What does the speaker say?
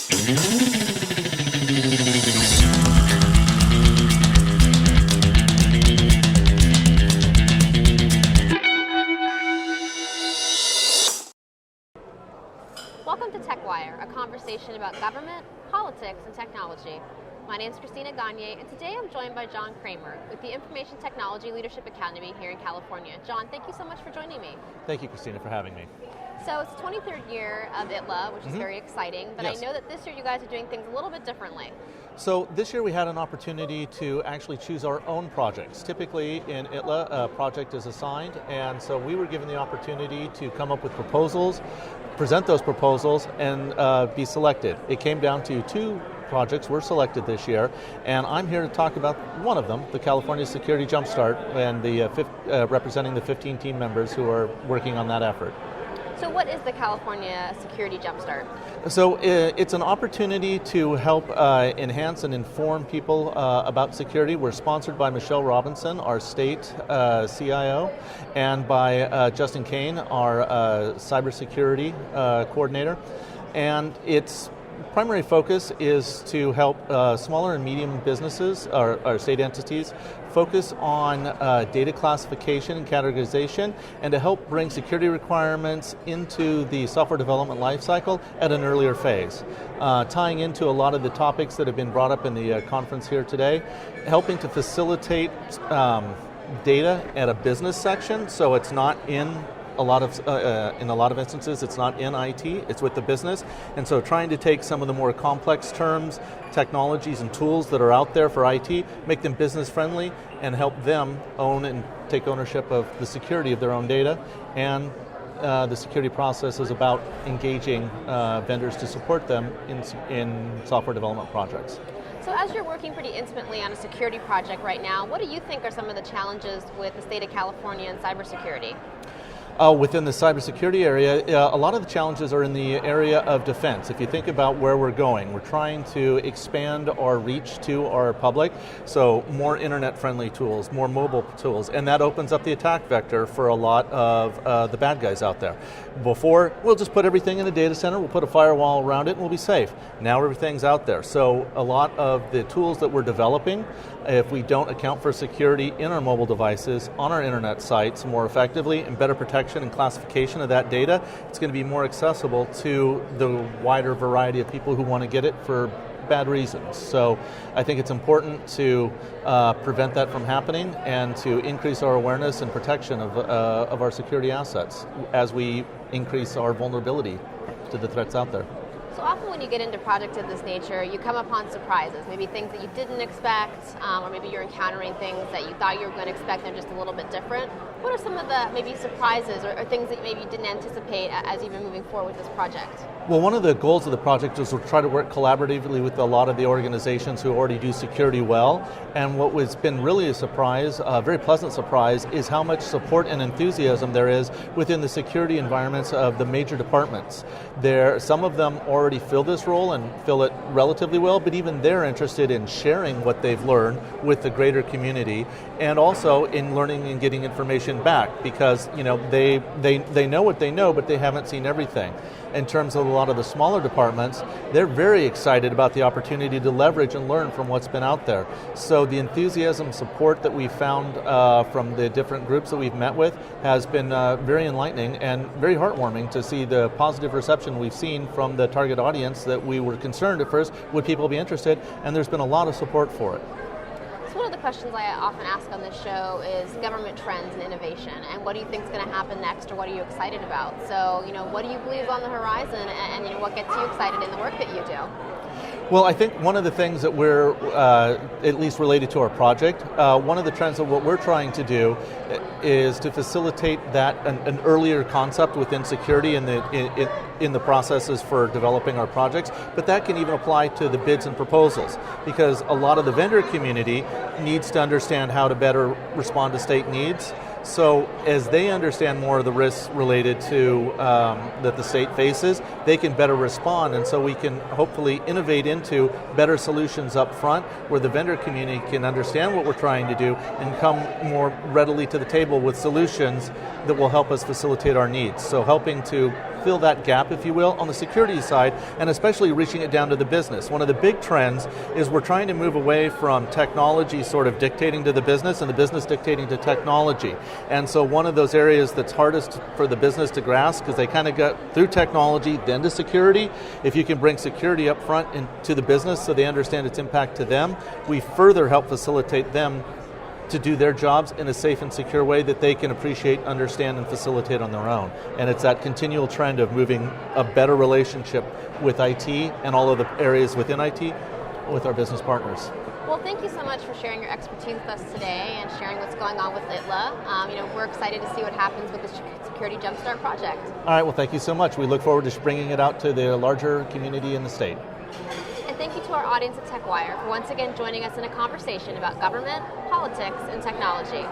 Welcome to TechWire, a conversation about government, politics, and technology. My name is Christina Gagnier, and today I'm joined by John Cramer with the Information Technology Leadership Academy here in California. John, thank you so much for joining me. Thank you, Christina, for having me. So it's the 23rd year of ITLA, which is very exciting, but Yes. I know that this year you guys are doing things a little bit differently. So this year we had an opportunity to actually choose our own projects. Typically in ITLA, a project is assigned, and so we were given the opportunity to come up with proposals, present those proposals, and be selected. It came down to two projects were selected this year, and I'm here to talk about one of them, the California Security Jumpstart, and representing the 15 team members who are working on that effort. So what is the California Security Jumpstart? So it's an opportunity to help enhance and inform people about security. We're sponsored by Michelle Robinson, our state CIO, and by Justin Kane, our cybersecurity coordinator. And its primary focus is to help smaller and medium businesses, or state entities, focus on data classification and categorization, and to help bring security requirements into the software development lifecycle at an earlier phase. Tying into a lot of the topics that have been brought up in the conference here today, helping to facilitate data at a business section, so it's not in a lot of instances, it's not in IT, it's with the business. And so trying to take some of the more complex terms, technologies, and tools that are out there for IT, make them business friendly, and help them own and take ownership of the security of their own data. And the security process is about engaging vendors to support them in software development projects. So as you're working pretty intimately on a security project right now, what do you think are some of the challenges with the state of California and cybersecurity? Within the cybersecurity area, a lot of the challenges are in the area of defense. If you think about where we're going, we're trying to expand our reach to our public, so more internet-friendly tools, more mobile tools, and that opens up the attack vector for a lot of the bad guys out there. Before, we'll just put everything in a data center, we'll put a firewall around it, and we'll be safe. Now everything's out there. So a lot of the tools that we're developing, if we don't account for security in our mobile devices, on our internet sites more effectively, and better protection and classification of that data, it's going to be more accessible to the wider variety of people who want to get it for bad reasons. So I think it's important to prevent that from happening and to increase our awareness and protection of our security assets as we increase our vulnerability to the threats out there. So often when you get into projects of this nature, you come upon surprises, maybe things that you didn't expect, or maybe you're encountering things that you thought you were going to expect and they're just a little bit different. What are some of the maybe surprises or things that maybe you didn't anticipate as you've been moving forward with this project? Well, one of the goals of the project is to try to work collaboratively with a lot of the organizations who already do security well. And what has been really a surprise, a very pleasant surprise, is how much support and enthusiasm there is within the security environments of the major departments. Some of them already fill this role and fill it relatively well, but even they're interested in sharing what they've learned with the greater community, and also in learning and getting information back, because they know what they know, but they haven't seen everything. In terms of a lot of the smaller departments, they're very excited about the opportunity to leverage and learn from what's been out there. So the enthusiasm, support that we've found from the different groups that we've met with has been very enlightening and very heartwarming to see the positive reception we've seen from the target audience that we were concerned at first, would people be interested, and there's been a lot of support for it. One of the questions I often ask on this show is government trends and innovation, and what do you think is going to happen next, or what are you excited about? So, what do you believe is on the horizon, and what gets you excited in the work that you do? Well, I think one of the things that we're, at least related to our project, one of the trends of what we're trying to do is to facilitate that an earlier concept within security in the processes for developing our projects, but that can even apply to the bids and proposals, because a lot of the vendor community needs to understand how to better respond to state needs. So as they understand more of the risks related to that the state faces, they can better respond, and so we can hopefully innovate into better solutions up front where the vendor community can understand what we're trying to do and come more readily to the table with solutions that will help us facilitate our needs. So helping to fill that gap, if you will, on the security side, and especially reaching it down to the business. One of the big trends is we're trying to move away from technology sort of dictating to the business and the business dictating to technology. And so one of those areas that's hardest for the business to grasp, because they kind of go through technology, then to security. If you can bring security up front into the business so they understand its impact to them, we further help facilitate them to do their jobs in a safe and secure way that they can appreciate, understand, and facilitate on their own. And it's that continual trend of moving a better relationship with IT and all of the areas within IT with our business partners. Well, thank you so much for sharing your expertise with us today and sharing what's going on with ITLA. We're excited to see what happens with the Security Jumpstart project. All right, well, thank you so much. We look forward to bringing it out to the larger community in the state. And thank you to our audience at TechWire for once again joining us in a conversation about government, politics, and technology.